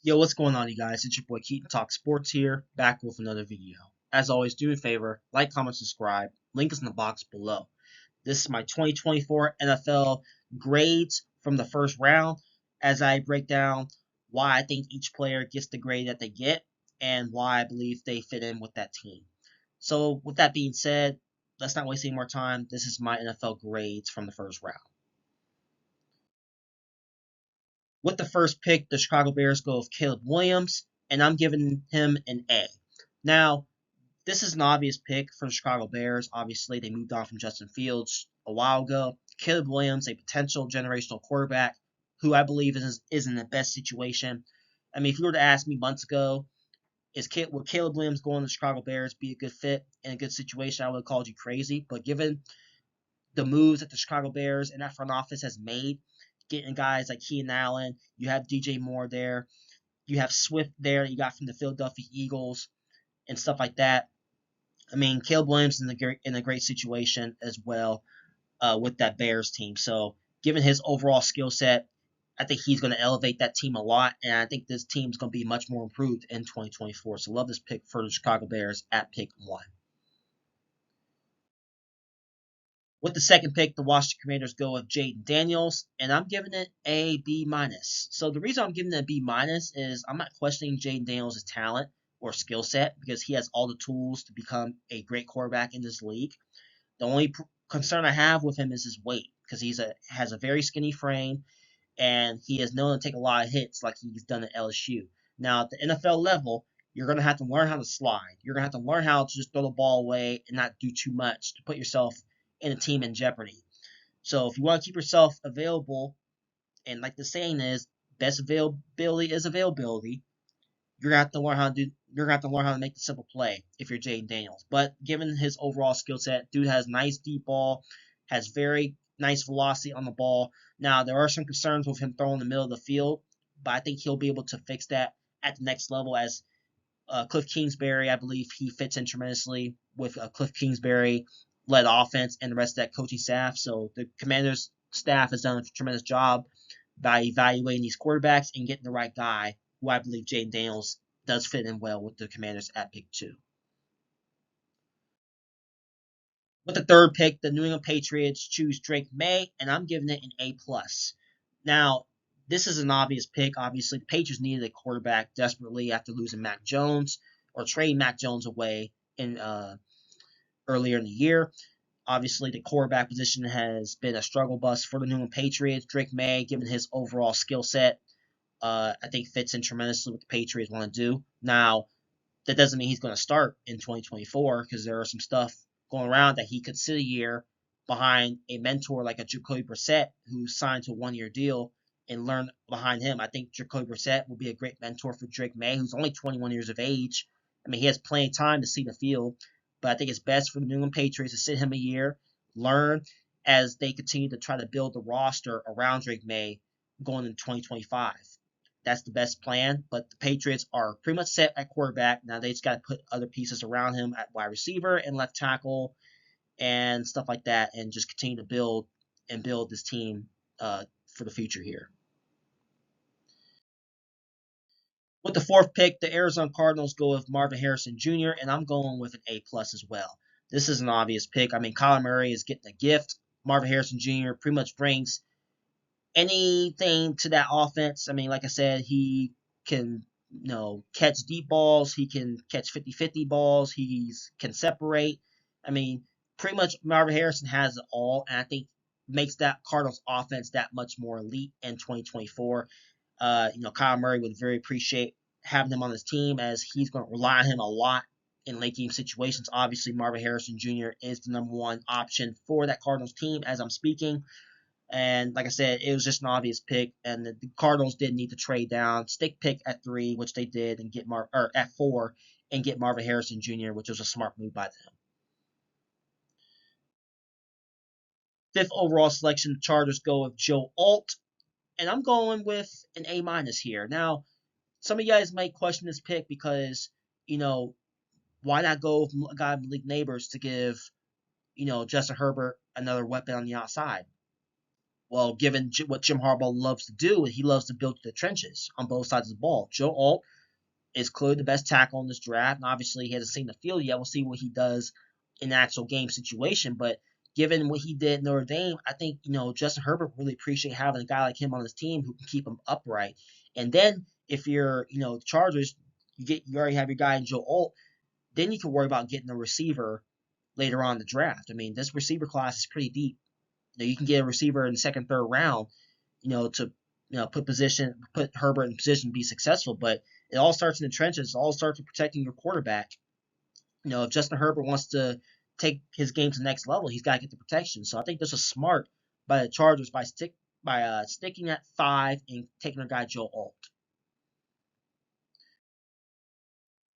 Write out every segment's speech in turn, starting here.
Yo, what's going on, you guys? It's your boy Keaton Talk Sports here, back with another video. As always, do me a favor, like, comment, subscribe. Link is in the box below. This is my 2024 NFL grades from the first round as I break down why I think each player gets the grade that they get and why I believe they fit in with that team. So, with that being said, let's not waste any more time. This is my NFL grades from the first round. With the first pick, the Chicago Bears go with Caleb Williams, and I'm giving him an A. Now, this is an obvious pick for the Chicago Bears. Obviously, they moved on from Justin Fields a while ago. Caleb Williams, a potential generational quarterback, who I believe is in the best situation. I mean, if you were to ask me months ago, would Caleb Williams going to the Chicago Bears be a good fit in a good situation? I would have called you crazy. But given the moves that the Chicago Bears and that front office has made, getting guys like Keenan Allen, you have DJ Moore there, you have Swift there that you got from the Philadelphia Eagles and stuff like that. I mean, Caleb Williams is in a great situation as well with that Bears team. So, given his overall skill set, I think he's going to elevate that team a lot, and I think this team is going to be much more improved in 2024. So, love this pick for the Chicago Bears at pick 1. With the second pick, the Washington Commanders go with Jaden Daniels, and I'm giving it a B minus. So the reason I'm giving it a B minus is I'm not questioning Jaden Daniels' talent or skill set because he has all the tools to become a great quarterback in this league. The only concern I have with him is his weight because has a very skinny frame and he is known to take a lot of hits like he's done at LSU. Now at the NFL level, you're going to have to learn how to slide. You're going to have to learn how to just throw the ball away and not do too much to put yourself in a team in jeopardy. So if you want to keep yourself available, and like the saying is, best availability is availability. You're gonna have to learn how to do. You're gonna have to learn how to make the simple play if you're Jaden Daniels. But given his overall skill set, dude has nice deep ball, has very nice velocity on the ball. Now there are some concerns with him throwing in the middle of the field, but I think he'll be able to fix that at the next level. As Cliff Kingsbury, I believe he fits in tremendously with Cliff Kingsbury led offense and the rest of that coaching staff. So the Commanders staff has done a tremendous job by evaluating these quarterbacks and getting the right guy, who I believe Jaden Daniels does fit in well with the Commanders at pick 2. With the third pick, the New England Patriots choose Drake May, and I'm giving it an A plus. Now, this is an obvious pick. Obviously, the Patriots needed a quarterback desperately after losing Mac Jones or trading Mac Jones away in earlier in the year. Obviously, the quarterback position has been a struggle bus for the New England Patriots. Drake May, given his overall skill set, I think fits in tremendously what the Patriots want to do. Now, that doesn't mean he's going to start in 2024 because there are some stuff going around that he could sit a year behind a mentor like a Jacoby Brissett who signed to a 1-year deal and learn behind him. I think Jacoby Brissett will be a great mentor for Drake May, who's only 21 years of age. I mean, he has plenty of time to see the field, but I think it's best for the New England Patriots to sit him a year, learn as they continue to try to build the roster around Drake May going into 2025. That's the best plan. But the Patriots are pretty much set at quarterback. Now they just got to put other pieces around him at wide receiver and left tackle and stuff like that, and just continue to build this team for the future here. With the fourth pick, the Arizona Cardinals go with Marvin Harrison Jr., and I'm going with an A plus as well. This is an obvious pick. I mean, Kyler Murray is getting a gift. Marvin Harrison Jr. pretty much brings anything to that offense. I mean, like I said, he can catch deep balls. He can catch 50-50 balls. He can separate. I mean, pretty much Marvin Harrison has it all, and I think makes that Cardinals offense that much more elite in 2024. Kyle Murray would very appreciate having him on his team as he's going to rely on him a lot in late game situations. Obviously, Marvin Harrison Jr. is the number one option for that Cardinals team as I'm speaking. And like I said, it was just an obvious pick, and the Cardinals did need to trade down, stick pick at 3, which they did, and at 4, and get Marvin Harrison Jr., which was a smart move by them. Fifth overall selection, the Chargers go with Joe Alt, and I'm going with an A minus here. Now, some of you guys might question this pick because, why not go with a guy Malik Neighbors to give, Justin Herbert another weapon on the outside? Well, given what Jim Harbaugh loves to do, he loves to build the trenches on both sides of the ball. Joe Alt is clearly the best tackle in this draft, and obviously he hasn't seen the field yet. We'll see what he does in the actual game situation. But given what he did in Notre Dame, I think Justin Herbert really appreciate having a guy like him on his team who can keep him upright. And then if you're the Chargers, you already have your guy in Joe Alt. Then you can worry about getting a receiver later on in the draft. I mean, this receiver class is pretty deep. You can get a receiver in the second, third round, to put Herbert in position to be successful. But it all starts in the trenches. It all starts with protecting your quarterback. If Justin Herbert wants to take his game to the next level, he's got to get the protection. So I think this was smart by the Chargers by sticking at 5 and taking their guy Joe Alt.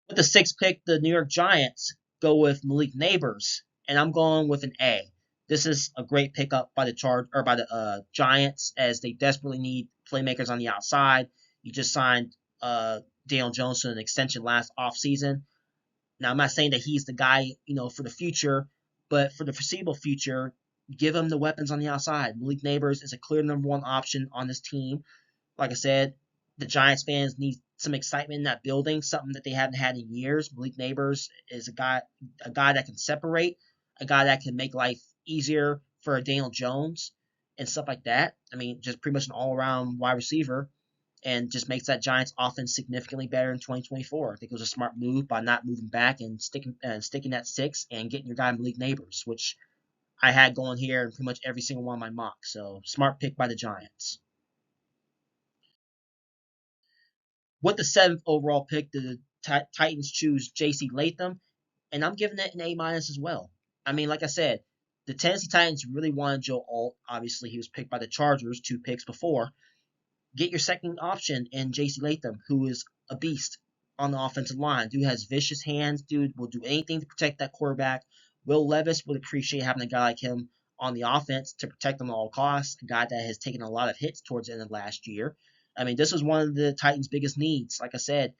With the 6th pick, the New York Giants go with Malik Neighbors, and I'm going with an A. This is a great pickup by the Giants as they desperately need playmakers on the outside. You just signed Daniel Jones to an extension last offseason. Now I'm not saying that he's the guy for the future, but for the foreseeable future, give him the weapons on the outside. Malik Neighbors is a clear number 1 option on this team. Like I said, the Giants fans need some excitement in that building, something that they haven't had in years. Malik Neighbors is a guy that can separate, a guy that can make life easier for Daniel Jones and stuff like that. I mean, just pretty much an all-around wide receiver, and just makes that Giants offense significantly better in 2024. I think it was a smart move by not moving back and sticking at 6 and getting your guy Malik Neighbors, which I had going here in pretty much every single one of my mocks. So smart pick by the Giants. With the 7th overall pick, the Titans choose J.C. Latham, and I'm giving it an A minus as well. I mean, like I said, the Tennessee Titans really wanted Joe Alt. Obviously, he was picked by the Chargers 2 picks before. Get your second option in J.C. Latham, who is a beast on the offensive line. Dude has vicious hands. Dude will do anything to protect that quarterback. Will Levis would appreciate having a guy like him on the offense to protect them at all costs. A guy that has taken a lot of hits towards the end of last year. I mean, this was one of the Titans' biggest needs. Like I said,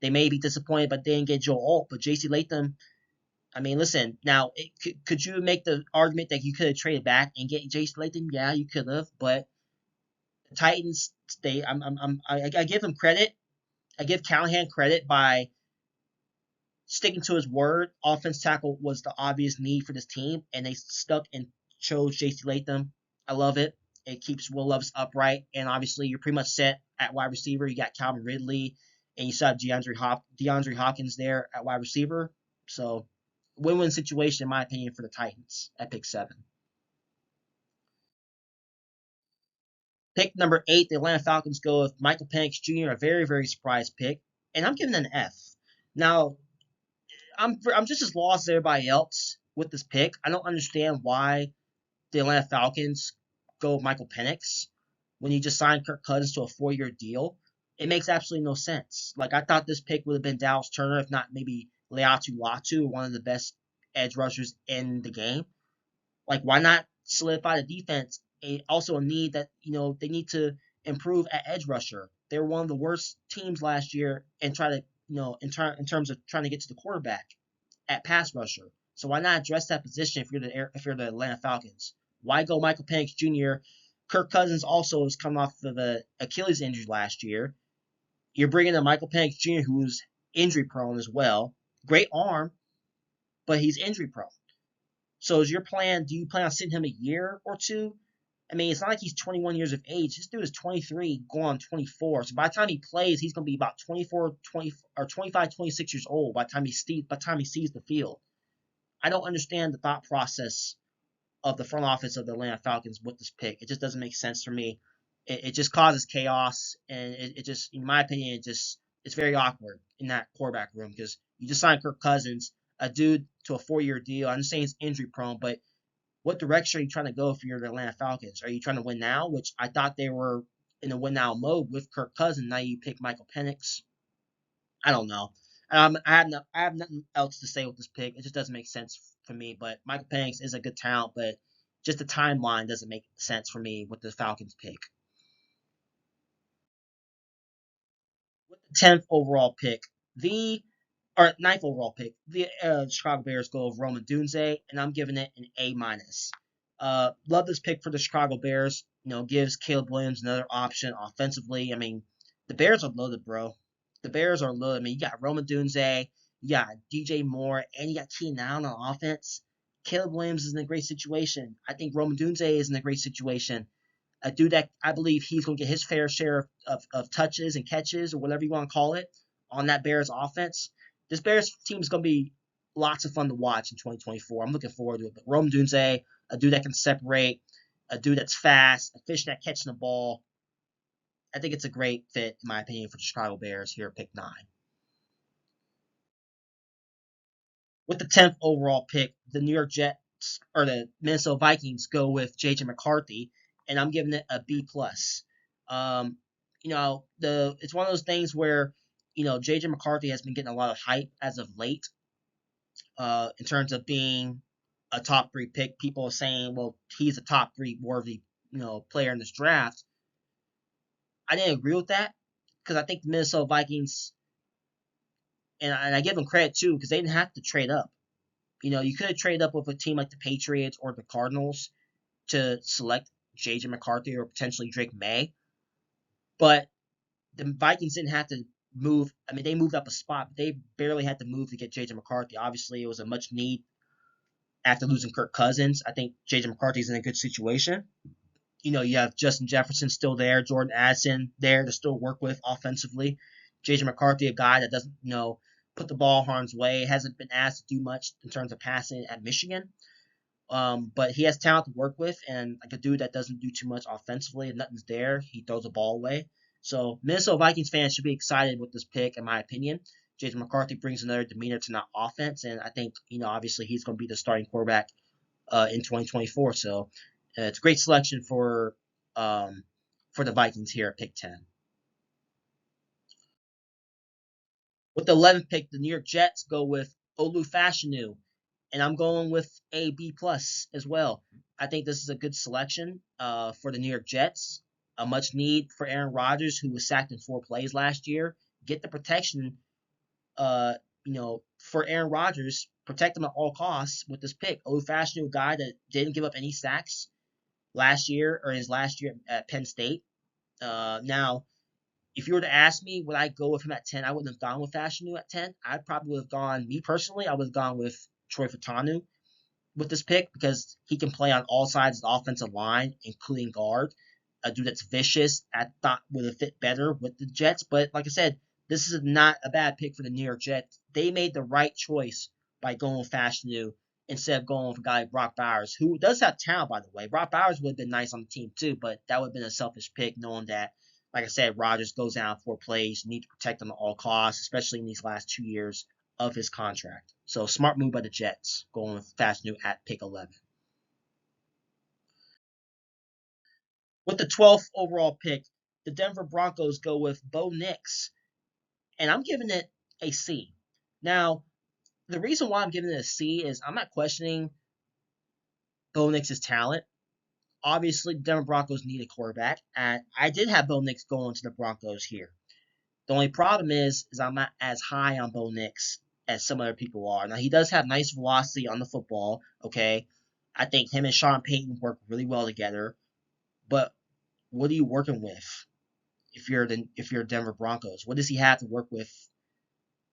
they may be disappointed, but they didn't get Joe Alt. But J.C. Latham, I mean, listen. Now, could you make the argument that you could have traded back and get J.C. Latham? Yeah, you could have, but the Titans, I give him credit. I give Callahan credit by sticking to his word. Offense tackle was the obvious need for this team, and they stuck and chose J.C. Latham. I love it. It keeps Will Levis upright, and obviously you're pretty much set at wide receiver. You got Calvin Ridley, and you still have DeAndre Hopkins there at wide receiver. So, win-win situation, in my opinion, for the Titans at pick 7. Pick number 8, the Atlanta Falcons go with Michael Penix Jr., a very, very surprise pick, and I'm giving it an F. Now, I'm just as lost as everybody else with this pick. I don't understand why the Atlanta Falcons go with Michael Penix when you just signed Kirk Cousins to a 4-year deal. It makes absolutely no sense. Like, I thought this pick would have been Dallas Turner, if not maybe Leatu Latu, one of the best edge rushers in the game. Like, why not solidify the defense? Also, a need that they need to improve at edge rusher. They were one of the worst teams last year, and try to in terms of trying to get to the quarterback at pass rusher. So why not address that position if you're the Atlanta Falcons? Why go Michael Penix Jr.? Kirk Cousins also was coming off of the Achilles injury last year. You're bringing in Michael Penix Jr., who's injury prone as well. Great arm, but he's injury prone. So is your plan? Do you plan on sitting him a year or two? I mean, it's not like he's 21 years of age. This dude is 23, going on 24. So by the time he plays, he's going to be about 24, 20, or 25, 26 years old by the time he sees the field. I don't understand the thought process of the front office of the Atlanta Falcons with this pick. It just doesn't make sense for me. It just causes chaos, and it just, in my opinion, it's very awkward in that quarterback room because you just signed Kirk Cousins, a dude, to a 4-year deal. I'm just saying he's injury prone, but what direction are you trying to go if you're the Atlanta Falcons? Are you trying to win now, which I thought they were in a win now mode with Kirk Cousins? Now you pick Michael Penix. I don't know. I have nothing else to say with this pick. It just doesn't make sense for me. But Michael Penix is a good talent, but just the timeline doesn't make sense for me with the Falcons pick. With the 10th overall pick, the or ninth overall pick, the Chicago Bears go of Roman Dunze, and I'm giving it an A minus. Love this pick for the Chicago Bears. Gives Caleb Williams another option offensively. I mean, the Bears are loaded, bro. The Bears are loaded. I mean, you got Roma Dunze, you got DJ Moore, and you got Keenan Allen on offense. Caleb Williams is in a great situation. I think Roma Dunze is in a great situation. A dude that I believe he's going to get his fair share of touches and catches or whatever you want to call it on that Bears offense. This Bears team is going to be lots of fun to watch in 2024. I'm looking forward to it. But Rome Dunze, a dude that can separate, a dude that's fast, a fish that catching the ball. I think it's a great fit, in my opinion, for the Chicago Bears here at pick 9. With the 10th overall pick, the New York Jets or the Minnesota Vikings go with JJ McCarthy, and I'm giving it a B plus. It's one of those things where JJ McCarthy has been getting a lot of hype as of late, in terms of being a top 3 pick. People are saying, well, he's a top 3 worthy player in this draft. I didn't agree with that because I think the Minnesota Vikings, and I give them credit too, because they didn't have to trade up. You could have traded up with a team like the Patriots or the Cardinals to select J.J. McCarthy or potentially Drake May, but the Vikings didn't have to move. I mean, they moved up a spot, but they barely had to move to get J.J. McCarthy. Obviously, it was a much need after losing Kirk Cousins. I think J.J. McCarthy's in a good situation. You have Justin Jefferson still there, Jordan Addison there to still work with offensively. J.J. McCarthy, a guy that doesn't, put the ball harm's way, hasn't been asked to do much in terms of passing at Michigan. But he has talent to work with, and like a dude that doesn't do too much offensively, and nothing's there, he throws the ball away. So Minnesota Vikings fans should be excited with this pick, in my opinion. J.J. McCarthy brings another demeanor to that offense, and I think obviously he's going to be the starting quarterback in 2024. So it's a great selection for the Vikings here at pick 10. With the 11th pick, the New York Jets go with Olu Fashanu, and I'm going with a B plus as well. I think this is a good selection for the New York Jets. A much need for Aaron Rodgers, who was sacked in 4 plays last year. Get the protection, for Aaron Rodgers. Protect him at all costs with this pick. Olu Fashanu, a guy that didn't give up any sacks last year or his last year at Penn State. Now, if you were to ask me, would I go with him at 10? I wouldn't have gone with Fashanu at 10. I probably would have gone, me personally, I would have gone with Troy Fatanu with this pick because he can play on all sides of the offensive line, including guard. A dude that's vicious, I thought would have fit better with the Jets. But like I said, this is not a bad pick for the New York Jets. They made the right choice by going with Fashanu instead of going with a guy like Brock Bowers, who does have talent, by the way. Brock Bowers would have been nice on the team too, but that would have been a selfish pick, knowing that, like I said, Rodgers goes down 4 plays. You need to protect him at all costs, especially in these last 2 years of his contract. So smart move by the Jets, going with Fashanu at pick 11. With the 12th overall pick, the Denver Broncos go with Bo Nix, and I'm giving it a C. Now, the reason why I'm giving it a C is I'm not questioning Bo Nix's talent. Obviously, the Denver Broncos need a quarterback, and I did have Bo Nix going to the Broncos here. The only problem is I'm not as high on Bo Nix as some other people are. Now, he does have nice velocity on the football, okay? I think him and Sean Payton work really well together, but what are you working with if you're Denver Broncos? What does he have to work with?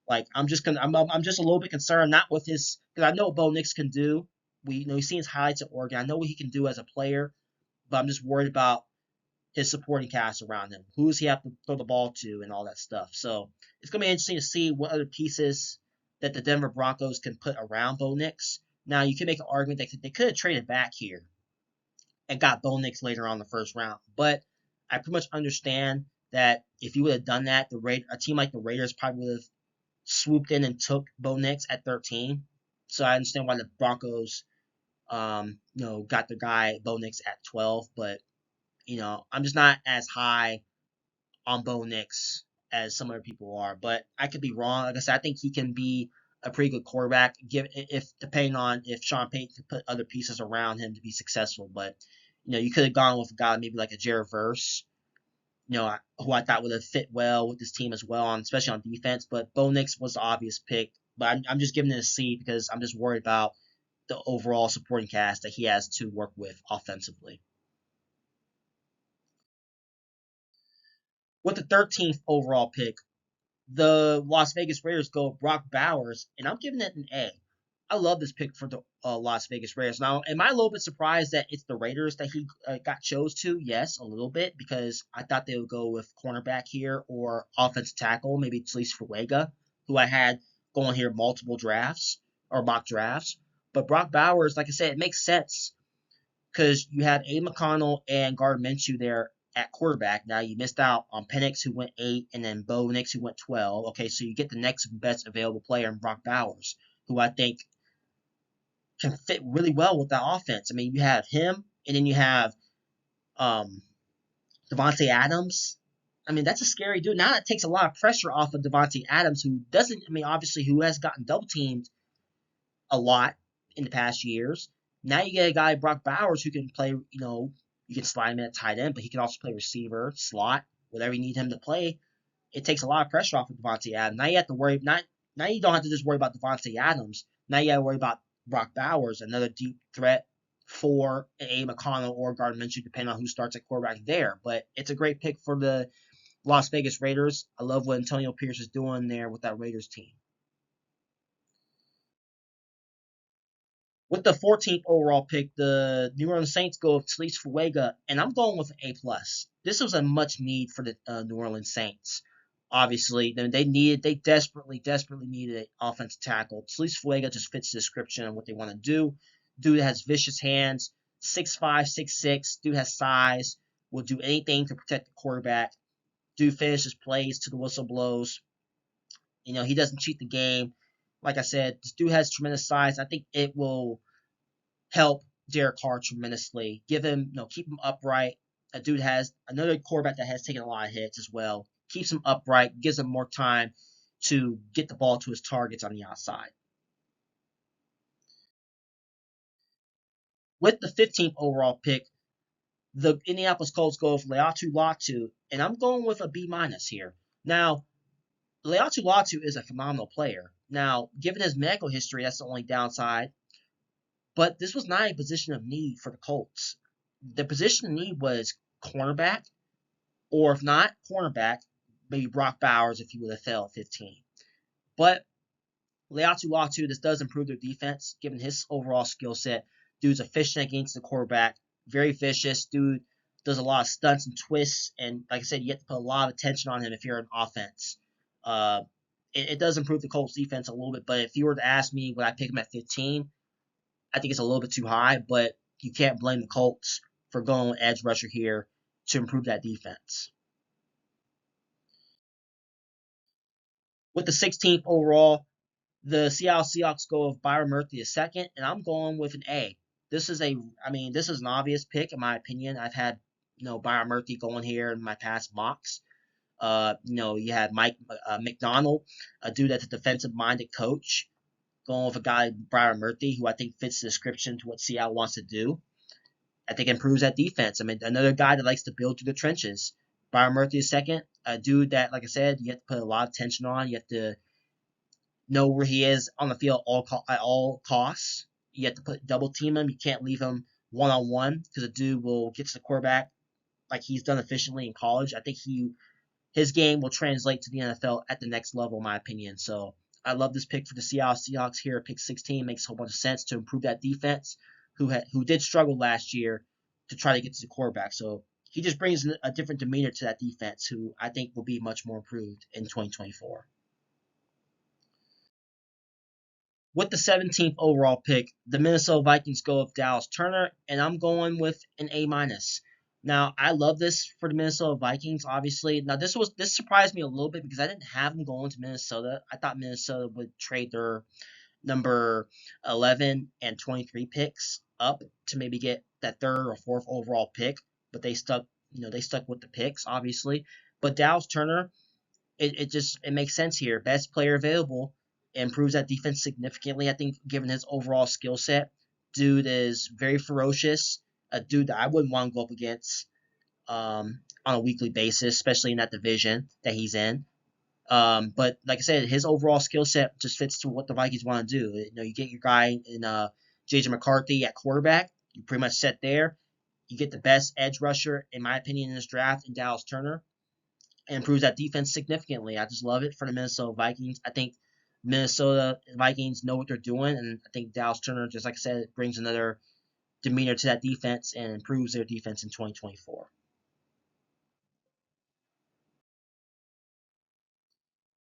Like I'm just a little bit concerned, not with his, because I know what Bo Nix can do. We've seen his highlights at Oregon. I know what he can do as a player, but I'm just worried about his supporting cast around him. Who does he have to throw the ball to and all that stuff? So it's gonna be interesting to see what other pieces that the Denver Broncos can put around Bo Nix. Now you can make an argument that they could have traded back here and got Bo Nix later on in the first round. But I pretty much understand that if you would have done that, a team like the Raiders probably would have swooped in and took Bo Nix at 13. So I understand why the Broncos, got the guy Bo Nix at 12. But I'm just not as high on Bo Nix as some other people are. But I could be wrong. Like I said, I think he can be a pretty good quarterback, depending on if Sean Payton could put other pieces around him to be successful. But you could have gone with a guy maybe like a Jared Verse, who I thought would have fit well with this team as well, especially on defense. But Bo Nix was the obvious pick. But I'm just giving it a C because I'm just worried about the overall supporting cast that he has to work with offensively. With the 13th overall pick, the Las Vegas Raiders go with Brock Bowers, and I'm giving it an A. I love this pick for the Las Vegas Raiders. Now, am I a little bit surprised that it's the Raiders that he got chose to? Yes, a little bit, because I thought they would go with cornerback here or offensive tackle, maybe Tlis Fuega, who I had going here multiple drafts or mock drafts. But Brock Bowers, like I said, it makes sense because you had A. McConnell and Gardner Minshew there at quarterback. Now you missed out on Penix, who went 8, and then Bo Nix, who went 12. Okay, so you get the next best available player in Brock Bowers, who I think can fit really well with that offense. I mean, you have him, and then you have um, Devontae Adams. I mean, that's a scary dude. Now it takes a lot of pressure off of Devontae Adams, who doesn't, I mean, obviously, who has gotten double teamed a lot in the past years. Now you get a guy, Brock Bowers, who can play, you can slide him at tight end, but he can also play receiver, slot, whatever you need him to play. It takes a lot of pressure off of Devontae Adams. Now you have to worry, now you don't have to just worry about Devontae Adams. Now you got to worry about Brock Bowers, another deep threat for A. McConnell or Gardner Minshew, depending on who starts at quarterback there. But it's a great pick for the Las Vegas Raiders. I love what Antonio Pierce is doing there with that Raiders team. With the 14th overall pick, the New Orleans Saints go with Tlis Fuega, and I'm going with an A plus. This was a much need for the New Orleans Saints. Obviously, they desperately needed an offensive tackle. Tlis Fuega just fits the description of what they want to do. Dude has vicious hands, 6'5", 6'6". Dude has size, will do anything to protect the quarterback. Dude finishes plays to the whistle blows. He doesn't cheat the game. Like I said, this dude has tremendous size. I think it will help Derek Carr tremendously. Give him, keep him upright. A dude has another quarterback that has taken a lot of hits as well. Keeps him upright, gives him more time to get the ball to his targets on the outside. With the 15th overall pick, the Indianapolis Colts go with Leatu Latu, and I'm going with a B minus here. Now, Leatu Latu is a phenomenal player. Now, given his medical history, that's the only downside. But this was not a position of need for the Colts. The position of need was cornerback, or if not cornerback, maybe Brock Bowers if he would have fell at 15. But Leatu Latu, this does improve their defense, given his overall skill set. Dude's efficient against the quarterback, very vicious. Dude does a lot of stunts and twists, and like I said, you have to put a lot of attention on him if you're an offense. Uh, it does improve the Colts defense a little bit, but if you were to ask me, would I pick him at 15? I think it's a little bit too high, but you can't blame the Colts for going edge rusher here to improve that defense. With the 16th overall, the Seattle Seahawks go with Byron Murphy a second, and I'm going with an A. This is an obvious pick in my opinion. I've had, Byron Murphy going here in my past mocks. You had Mike McDonald, a dude that's a defensive-minded coach, going with a guy, Byron Murphy, who I think fits the description to what Seattle wants to do. I think improves that defense. I mean, another guy that likes to build through the trenches. Byron Murphy is second, a dude that, like I said, you have to put a lot of attention on. You have to know where he is on the field at all costs. You have to put double team him. You can't leave him one on one because the dude will get to the quarterback like he's done efficiently in college. I think his game will translate to the NFL at the next level, in my opinion. So I love this pick for the Seattle Seahawks here. Pick 16 makes a whole bunch of sense to improve that defense, who did struggle last year to try to get to the quarterback. So he just brings a different demeanor to that defense, who I think will be much more improved in 2024. With the 17th overall pick, the Minnesota Vikings go with Dallas Turner, and I'm going with an A minus. Now, I love this for the Minnesota Vikings, obviously. Now, this surprised me a little bit because I didn't have them going to Minnesota. I thought Minnesota would trade their number 11 and 23 picks up to maybe get that third or fourth overall pick, but they stuck with the picks, obviously. But Dallas Turner, it makes sense here. Best player available, improves that defense significantly. I think given his overall skill set, dude is very ferocious. A dude that I wouldn't want to go up against on a weekly basis, especially in that division that he's in. But like I said, his overall skill set just fits to what the Vikings want to do. You get your guy in JJ McCarthy at quarterback. You pretty much set there. You get the best edge rusher, in my opinion, in this draft in Dallas Turner, and improves that defense significantly. I just love it for the Minnesota Vikings. I think Minnesota Vikings know what they're doing, and I think Dallas Turner, just like I said, brings another demeanor to that defense and improves their defense in 2024.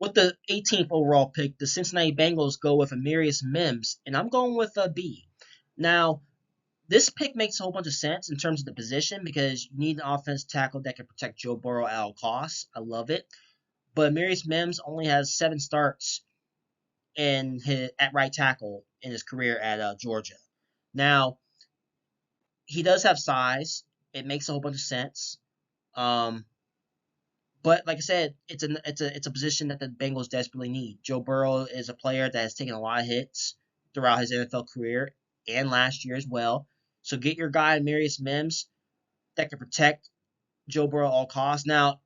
With the 18th overall pick, the Cincinnati Bengals go with Amarius Mims, and I'm going with a B. Now, this pick makes a whole bunch of sense in terms of the position because you need an offense tackle that can protect Joe Burrow at all costs. I love it. But Amarius Mims only has 7 starts at right tackle in his career at Georgia. Now, he does have size. It makes a whole bunch of sense. Um, But like I said, it's a position that the Bengals desperately need. Joe Burrow is a player that has taken a lot of hits throughout his NFL career and last year as well. So get your guy Marius Mims that can protect Joe Burrow at all costs. Now,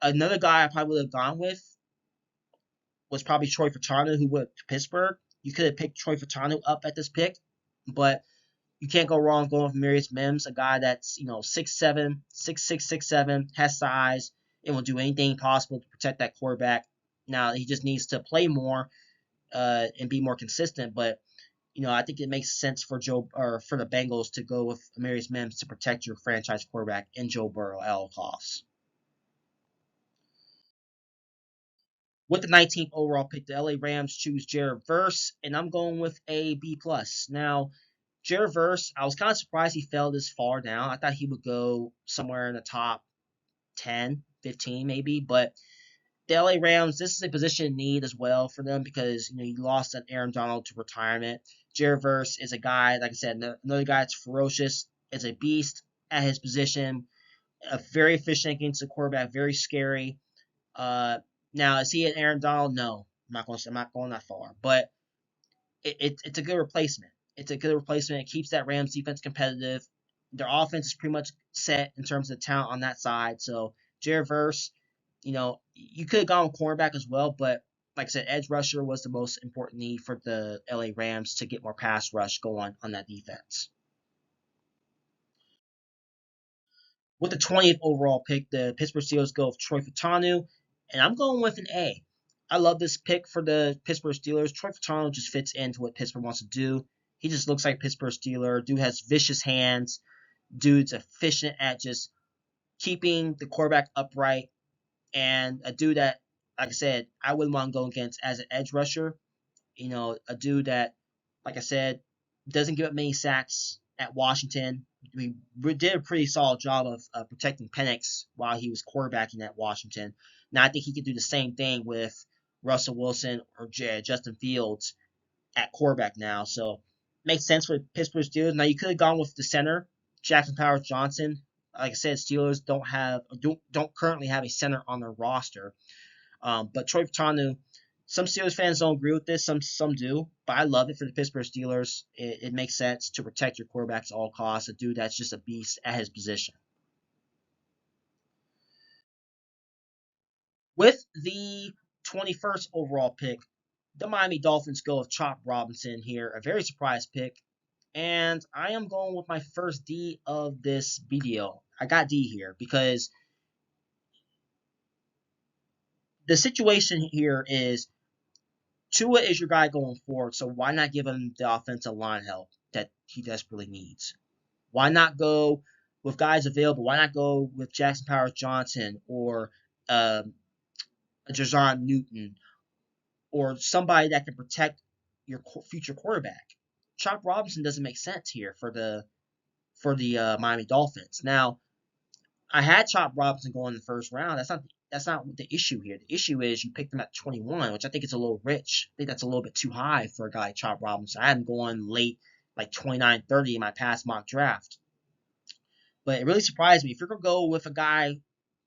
another guy I probably would have gone with was probably Troy Furtado, who went to Pittsburgh. You could have picked Troy Furtado up at this pick, but you can't go wrong going with Marius Mims, a guy that's 6'7", 6'6", 6'7", has size, and will do anything possible to protect that quarterback. Now he just needs to play more and be more consistent. But I think it makes sense for the Bengals to go with Marius Mims to protect your franchise quarterback in Joe Burrow at all costs. With the 19th overall pick, the LA Rams choose Jared Verse, and I'm going with a B plus. Now, Jared Verse, I was kind of surprised he fell this far down. I thought he would go somewhere in the top 10, 15 maybe, but the LA Rams, this is a position in need as well for them because you lost an Aaron Donald to retirement. Jared Verse is a guy, like I said, another guy that's ferocious, is a beast at his position, very efficient against the quarterback, very scary. Uh, Now, is he an Aaron Donald? No, I'm not going that far, but it's a good replacement. It's a good replacement. It keeps that Rams defense competitive. Their offense is pretty much set in terms of the talent on that side. So Jared Verse, you could have gone with cornerback as well, but like I said, edge rusher was the most important need for the LA Rams to get more pass rush going on that defense. With the 20th overall pick, the Pittsburgh Steelers go with Troy Fautanu, and I'm going with an A. I love this pick for the Pittsburgh Steelers. Troy Fautanu just fits into what Pittsburgh wants to do. He just looks like Pittsburgh Steeler. Dude has vicious hands. Dude's efficient at just keeping the quarterback upright, and a dude that, like I said, I wouldn't want to go against as an edge rusher. A dude that, like I said, doesn't give up many sacks at Washington. We did a pretty solid job of protecting Penix while he was quarterbacking at Washington. Now I think he could do the same thing with Russell Wilson or Justin Fields at quarterback now. So makes sense for Pittsburgh Steelers. Now you could have gone with the center, Jackson Powers Johnson. Like I said, Steelers don't currently have a center on their roster. But Troy Fautanu, some Steelers fans don't agree with this. Some do, but I love it for the Pittsburgh Steelers. It makes sense to protect your quarterbacks at all costs. A dude that's just a beast at his position. With the 21st overall pick, the Miami Dolphins go with Chop Robinson here, a very surprise pick. And I am going with my first D of this video. I got D here because the situation here is Tua is your guy going forward, so why not give him the offensive line help that he desperately needs? Why not go with guys available? Why not go with Jackson Powers Johnson or Jason Newton or somebody that can protect your future quarterback? Chop Robinson doesn't make sense here for the Miami Dolphins. Now, I had Chop Robinson going in the first round. That's not the issue here. The issue is you picked him at 21, which I think is a little rich. I think that's a little bit too high for a guy like Chop Robinson. I had him going late, like 29, 30 in my past mock draft. But it really surprised me. If you're going to go with a guy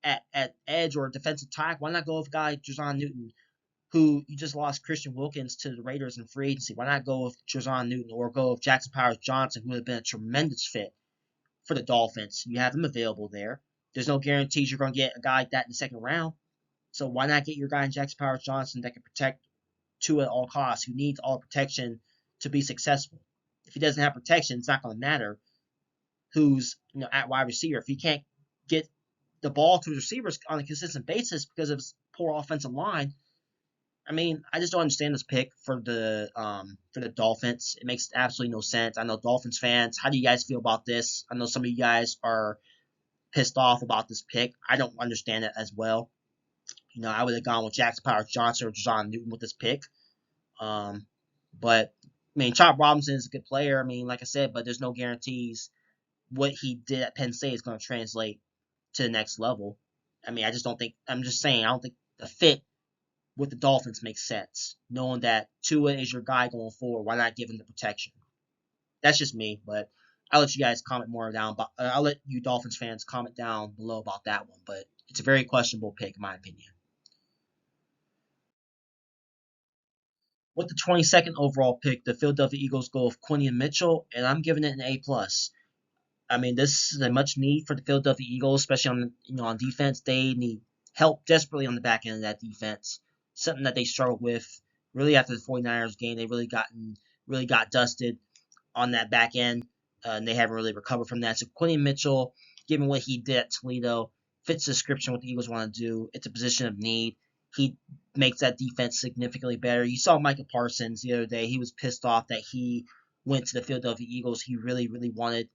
at edge or defensive tackle, why not go with a guy like Jason Newton, who you just lost Christian Wilkins to the Raiders in free agency? Why not go with Jason Newton or go with Jackson Powers Johnson, who would have been a tremendous fit for the Dolphins? You have him available there. There's no guarantees you're going to get a guy like that in the second round. So why not get your guy in Jackson Powers Johnson that can protect Tua at all costs, who needs all protection to be successful? if he doesn't have protection, it's not going to matter who's at wide receiver. If he can't get the ball to his receivers on a consistent basis because of his poor offensive line, I mean, I just don't understand this pick for the Dolphins. It makes absolutely no sense. I know Dolphins fans. How do you guys feel about this? I know some of you guys are pissed off about this pick. I don't understand it as well. I would have gone with Jackson Powers Johnson or John Newton with this pick. Um, but I mean, Chop Robinson is a good player. I mean, like I said, but there's no guarantees what he did at Penn State is going to translate to the next level. I mean, I just don't think. I'm just saying, I don't think the fit with the Dolphins makes sense. Knowing that Tua is your guy going forward, why not give him the protection? That's just me, but I'll let you guys comment more down. But I'll let you Dolphins fans comment down below about that one. But it's a very questionable pick, in my opinion. With the 22nd overall pick, the Philadelphia Eagles go with Quinion Mitchell, and I'm giving it an A plus. I mean, this is a much need for the Philadelphia Eagles, especially on on defense. They need help desperately on the back end of that defense. Something that they struggled with really after the 49ers game. They really got dusted on that back end, and they haven't really recovered from that. So Quinion Mitchell, given what he did at Toledo, fits the description of what the Eagles want to do. It's a position of need. He makes that defense significantly better. You saw Micah Parsons the other day. He was pissed off that he went to the Philadelphia Eagles. He really, really wanted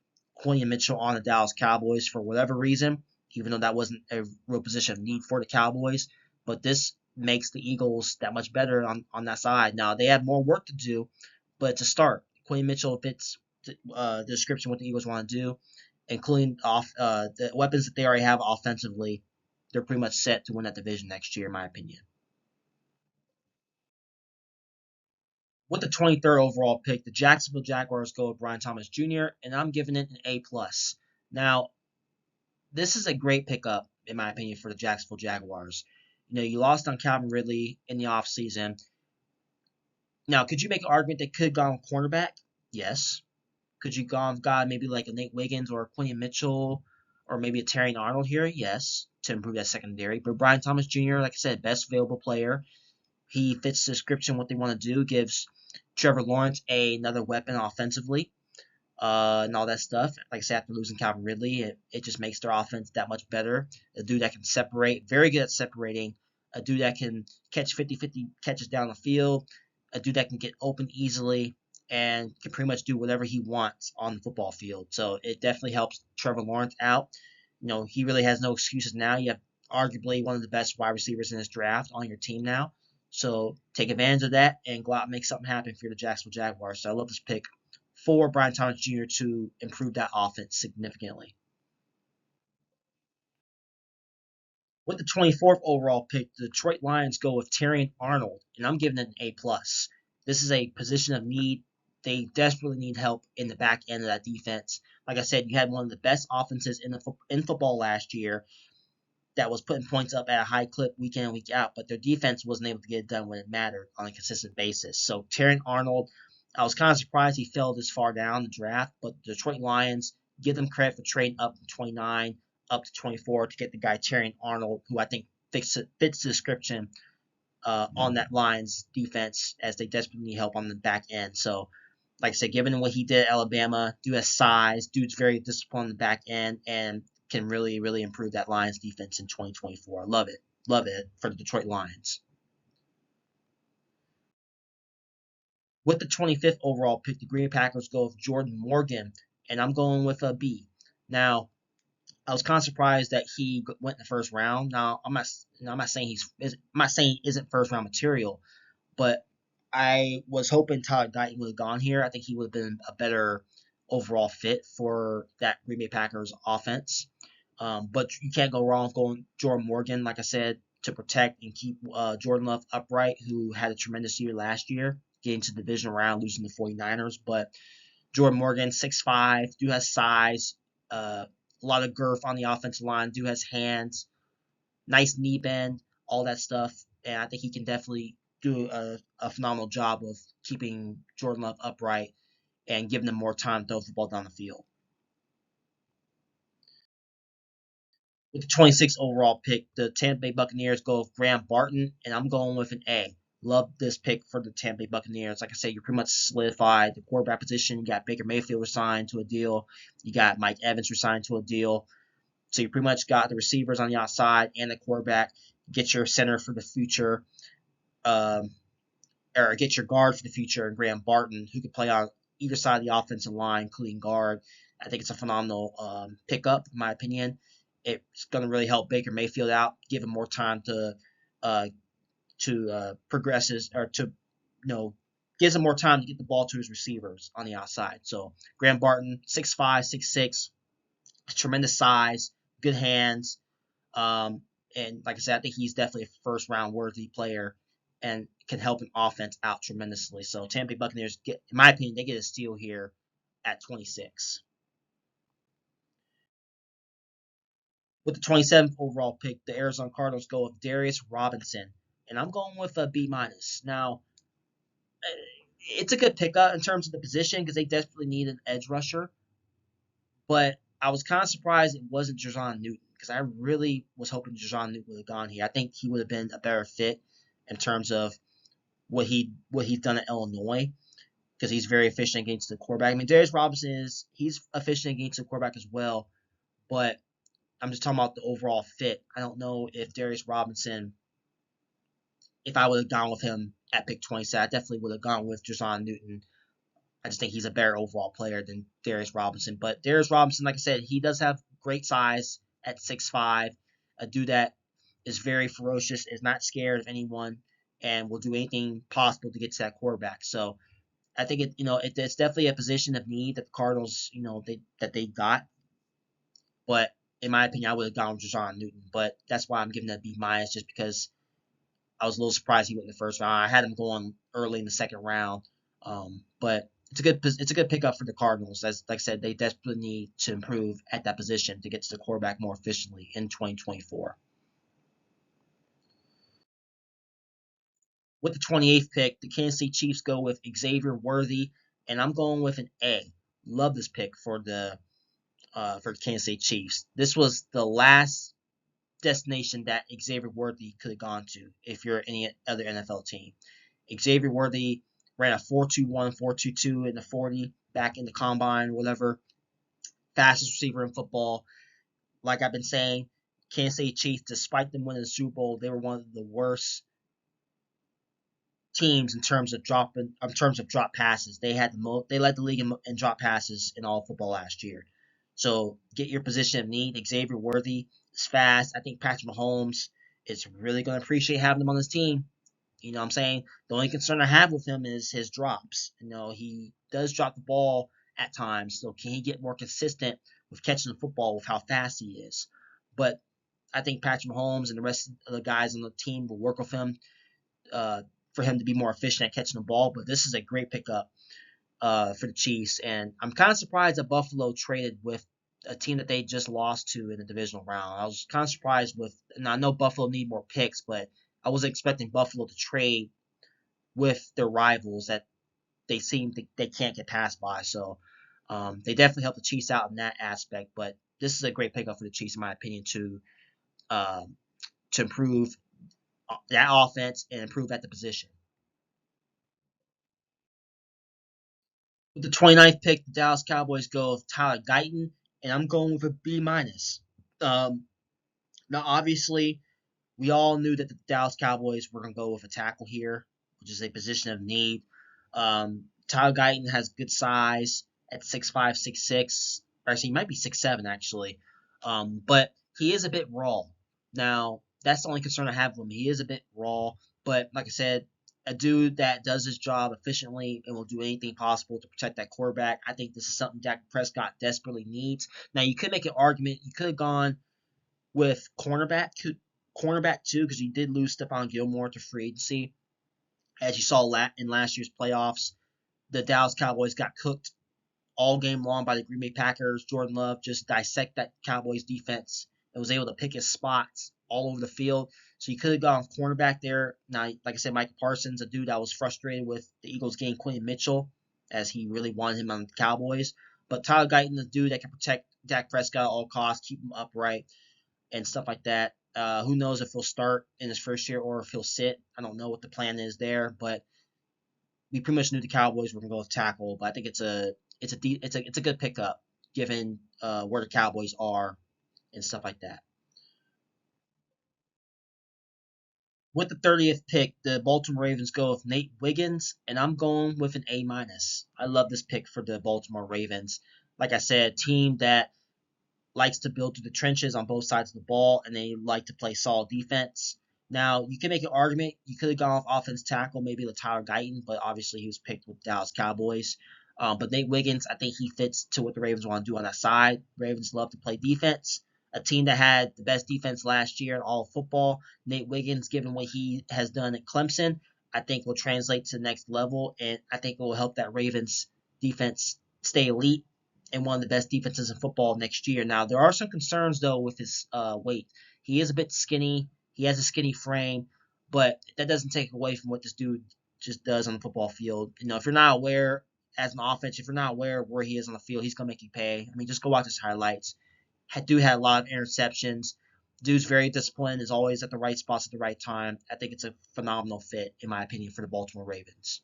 Quinion Mitchell on the Dallas Cowboys for whatever reason, even though that wasn't a real position of need for the Cowboys. But this makes the Eagles that much better on that side. Now, they have more work to do, but to start, Quinion Mitchell fits the description of what the Eagles want to do, including the weapons that they already have offensively. They're pretty much set to win that division next year, in my opinion. With the 23rd overall pick, the Jacksonville Jaguars go with Brian Thomas Jr., and I'm giving it an A plus. Now, this is a great pickup, in my opinion, for the Jacksonville Jaguars. You lost on Calvin Ridley in the offseason. Now, could you make an argument they could have gone cornerback? Yes. Could you got maybe like a Nate Wiggins or a Quinion Mitchell or maybe a Terry Arnold here? Yes, to improve that secondary. But Brian Thomas Jr., like I said, best available player. He fits the description what they want to do. Gives Trevor Lawrence another weapon offensively, and all that stuff. Like I said, after losing Calvin Ridley, it just makes their offense that much better. A dude that can separate, very good at separating. A dude that can catch 50-50 catches down the field. A dude that can get open easily and can pretty much do whatever he wants on the football field. So it definitely helps Trevor Lawrence out. He really has no excuses now. You have arguably one of the best wide receivers in this draft on your team now. So take advantage of that and go out and make something happen for the Jacksonville Jaguars. So I love this pick for Brian Thomas Jr. to improve that offense significantly. With the 24th overall pick, the Detroit Lions go with Terrion Arnold, and I'm giving it an A plus. This is a position of need. They desperately need help in the back end of that defense. Like I said, you had one of the best offenses in football last year that was putting points up at a high clip week in and week out, but their defense wasn't able to get it done when it mattered on a consistent basis. So Terrion Arnold, I was kind of surprised he fell this far down the draft, but the Detroit Lions give them credit for trading up from 29 up to 24 to get the guy Terrion Arnold, who I think fits the description on that Lions defense as they desperately need help on the back end. So, like I said, given what he did at Alabama, dude has size, dude's very disciplined on the back end, and can really, really improve that Lions defense in 2024. I love it. Love it for the Detroit Lions. With the 25th overall pick, the Green Bay Packers go with Jordan Morgan, and I'm going with a B. Now, I was kind of surprised that he went in the first round. Now, I'm not saying I'm not saying he isn't first round material, but I was hoping Tyler Guyton would have gone here. I think he would have been a better overall fit for that Green Bay Packers offense. But you can't go wrong with going Jordan Morgan, like I said, to protect and keep Jordan Love upright, who had a tremendous year last year, getting to the division round, losing the 49ers. But Jordan Morgan, 6'5", do has size, a lot of girth on the offensive line, do has hands, nice knee bend, all that stuff. And I think he can definitely do a phenomenal job of keeping Jordan Love upright and giving them more time to throw the ball down the field. With the 26th overall pick, the Tampa Bay Buccaneers go with Graham Barton, and I'm going with an A. Love this pick for the Tampa Bay Buccaneers. Like I said, you're pretty much solidified the quarterback position. You got Baker Mayfield resigned to a deal. You got Mike Evans resigned to a deal. So you pretty much got the receivers on the outside and the quarterback. Get your center for the future, um, or get your guard for the future, and Graham Barton, who could play on either side of the offensive line, including guard. I think it's a phenomenal pickup, in my opinion. It's going to really help Baker Mayfield out, give him more time uh, to progress his, or to, gives him more time to get the ball to his receivers on the outside. So Graham Barton, 6'5", 6'6", tremendous size, good hands. And like I said, I think he's definitely a first round worthy player and can help an offense out tremendously. So Tampa Bay Buccaneers get, in my opinion, they get a steal here at 26. With the 27th overall pick, the Arizona Cardinals go with Darius Robinson, and I'm going with a B minus. Now, it's a good pickup in terms of the position because they desperately need an edge rusher, but I was kind of surprised it wasn't Jerron Newton because I really was hoping Jerron Newton would have gone here. I think he would have been a better fit in terms of what he's done at Illinois because he's very efficient against the quarterback. I mean, Darius Robinson he's efficient against the quarterback as well, but I'm just talking about the overall fit. I don't know if Darius Robinson, if I would have gone with him at pick 27, I definitely would have gone with Jerron Newton. I just think he's a better overall player than Darius Robinson. But Darius Robinson, like I said, he does have great size at 6'5", a dude that is very ferocious, is not scared of anyone, and will do anything possible to get to that quarterback. So I think it's definitely a position of need that the Cardinals, they got. But in my opinion, I would have gone with Jerron Newton. But that's why I'm giving that B minus, just because I was a little surprised he went in the first round. I had him going early in the second round, but it's a good pickup for the Cardinals. As like I said, they desperately need to improve at that position to get to the quarterback more efficiently in 2024. With the 28th pick, the Kansas City Chiefs go with Xavier Worthy, and I'm going with an A. Love this pick for the Kansas City Chiefs. This was the last destination that Xavier Worthy could have gone to if you're any other NFL team. Xavier Worthy ran a 4.21, 4.22 in the 40 back in the combine, whatever. Fastest receiver in football. Like I've been saying, Kansas City Chiefs, despite them winning the Super Bowl, they were one of the worst teams in terms of drop passes. They led the league in drop passes in all football last year. So get your position of need. Xavier Worthy is fast. I think Patrick Mahomes is really going to appreciate having him on his team. You know what I'm saying? The only concern I have with him is his drops. He does drop the ball at times. So can he get more consistent with catching the football with how fast he is? But I think Patrick Mahomes and the rest of the guys on the team will work with him uh, for him to be more efficient at catching the ball. But this is a great pickup for the Chiefs. And I'm kind of surprised that Buffalo traded with a team that they just lost to in the divisional round. I was kind of surprised and I know Buffalo need more picks, but I was expecting Buffalo to trade with their rivals that they can't get passed by. So they definitely help the Chiefs out in that aspect. But this is a great pickup for the Chiefs, in my opinion, to improve that offense and improve at the position. With the 29th pick, the Dallas Cowboys go with Tyler Guyton, and I'm going with a B minus. Um, Now, obviously, we all knew that the Dallas Cowboys were going to go with a tackle here, which is a position of need. Tyler Guyton has good size at 6'5", 6'6". Or actually, he might be 6'7", actually. But he is a bit raw. Now, that's the only concern I have with him. He is a bit raw, but like I said, a dude that does his job efficiently and will do anything possible to protect that quarterback. I think this is something Dak Prescott desperately needs. Now, you could make an argument. You could have gone with cornerback too, because you did lose Stephon Gilmore to free agency. As you saw in last year's playoffs, the Dallas Cowboys got cooked all game long by the Green Bay Packers. Jordan Love just dissect that Cowboys defense and was able to pick his spots all over the field. So you could have gone cornerback there. Now, like I said, Micah Parsons, a dude that was frustrated with the Eagles getting Quentin Mitchell, as he really wanted him on the Cowboys. But Tyler Guyton, the dude that can protect Dak Prescott at all costs, keep him upright, and stuff like that. Who knows if he'll start in his first year or if he'll sit. I don't know what the plan is there, but we pretty much knew the Cowboys were going to go with tackle. But I think it's a good pickup given where the Cowboys are and stuff like that. With the 30th pick, the Baltimore Ravens go with Nate Wiggins, and I'm going with an A minus. I love this pick for the Baltimore Ravens. Like I said, team that likes to build through the trenches on both sides of the ball, and they like to play solid defense. Now, you can make an argument. You could have gone off offense tackle, maybe with Tyler Guyton, but obviously he was picked with Dallas Cowboys. But Nate Wiggins, I think he fits to what the Ravens want to do on that side. Ravens love to play defense. A team that had the best defense last year in all of football. Nate Wiggins, given what he has done at Clemson, I think will translate to the next level, and I think it will help that Ravens defense stay elite and one of the best defenses in football next year. Now, there are some concerns, though, with his weight. He is a bit skinny. He has a skinny frame, but that doesn't take away from what this dude just does on the football field. If you're not aware as an offense, if you're not aware of where he is on the field, he's going to make you pay. I mean, just go watch his highlights. Dude had a lot of interceptions. Dude's very disciplined, is always at the right spots at the right time. I think it's a phenomenal fit, in my opinion, for the Baltimore Ravens.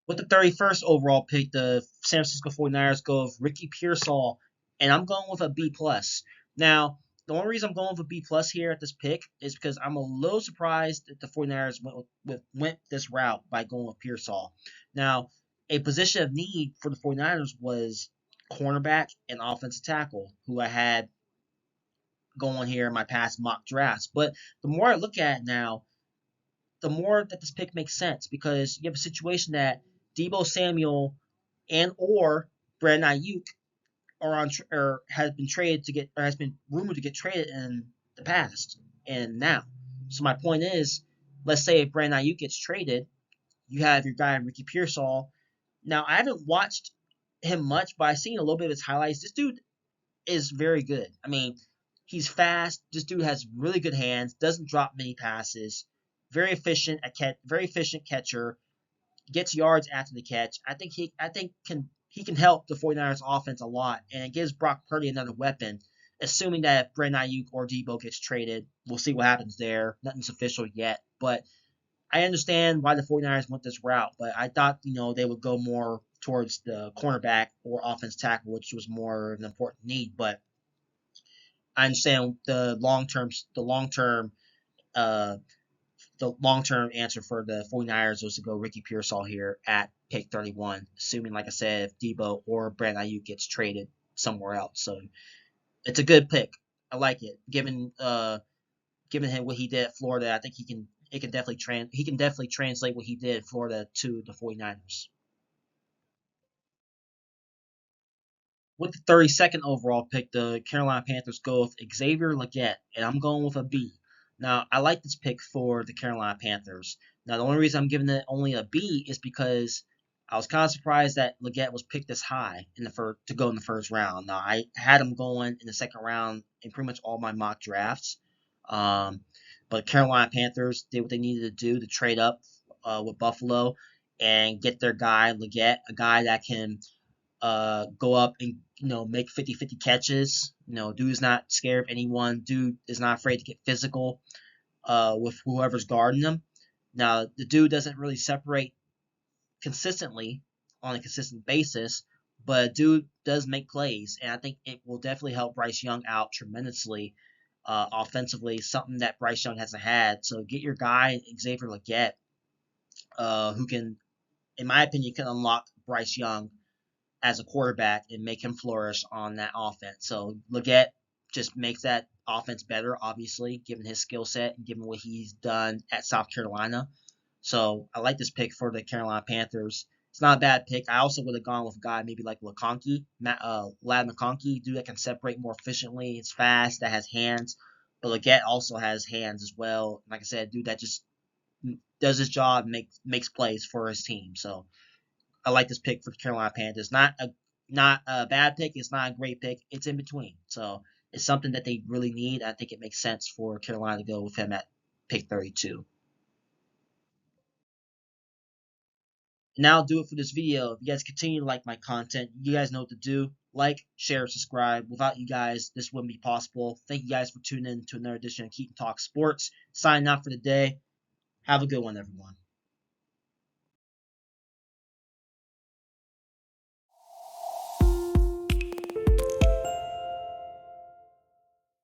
With the 31st overall pick, the San Francisco 49ers go with Ricky Pearsall, and I'm going with a B plus. Now, the only reason I'm going with a B plus here at this pick is because I'm a little surprised that the 49ers went this route by going with Pearsall. Now, a position of need for the 49ers was cornerback and offensive tackle, who I had going here in my past mock drafts. But the more I look at it now, the more that this pick makes sense because you have a situation that Debo Samuel and or Brandon Ayuk are on or has been traded to get or has been rumored to get traded in the past and now. So my point is, let's say if Brandon Ayuk gets traded, you have your guy Ricky Pearsall. Now I haven't watched him much, but I've seen a little bit of his highlights. This dude is very good. I mean, he's fast. This dude has really good hands. Doesn't drop many passes. Very efficient catcher. Gets yards after the catch. I think he can help the 49ers offense a lot, and it gives Brock Purdy another weapon. Assuming that if Brandon Ayuk or Debo gets traded, we'll see what happens there. Nothing's official yet, but I understand why the 49ers went this route, but I thought, they would go more towards the cornerback or offense tackle, which was more of an important need. But I understand uh, the long term answer for the 49ers was to go Ricky Pearsall here at pick 31, assuming, like I said, if Debo or Brandon Ayuk gets traded somewhere else. So it's a good pick. I like it. Given him what he did at Florida, I think he can definitely translate what he did in Florida to the 49ers. With the 32nd overall pick, the Carolina Panthers go with Xavier Legette, and I'm going with a B. Now, I like this pick for the Carolina Panthers. Now, the only reason I'm giving it only a B is because I was kind of surprised that Legette was picked this high in the first to go in the first round. Now, I had him going in the second round in pretty much all my mock drafts, um, but Carolina Panthers did what they needed to do to trade up with Buffalo and get their guy Legette, a guy that can go up and make 50-50 catches. Dude is not scared of anyone. Dude is not afraid to get physical with whoever's guarding him. Now the dude doesn't really separate consistently on a consistent basis, but dude does make plays, and I think it will definitely help Bryce Young out tremendously offensively. Something that Bryce Young hasn't had. So get your guy Xavier Legette, who can, in my opinion, can unlock Bryce Young as a quarterback and make him flourish on that offense. So Leggett just makes that offense better, obviously, given his skill set and given what he's done at South Carolina. So I like this pick for the Carolina Panthers. It's not a bad pick. I also would have gone with a guy maybe like Lad McConkey, dude that can separate more efficiently. It's fast, that has hands. But Leggett also has hands as well. Like I said, dude that just does his job, makes plays for his team. So I like this pick for the Carolina Panthers. Not a bad pick. It's not a great pick. It's in between. So it's something that they really need. I think it makes sense for Carolina to go with him at pick 32. And that'll do it for this video. If you guys continue to like my content, you guys know what to do. Like, share, subscribe. Without you guys, this wouldn't be possible. Thank you guys for tuning in to another edition of Keaton Talk Sports. Signing out for the day. Have a good one, everyone.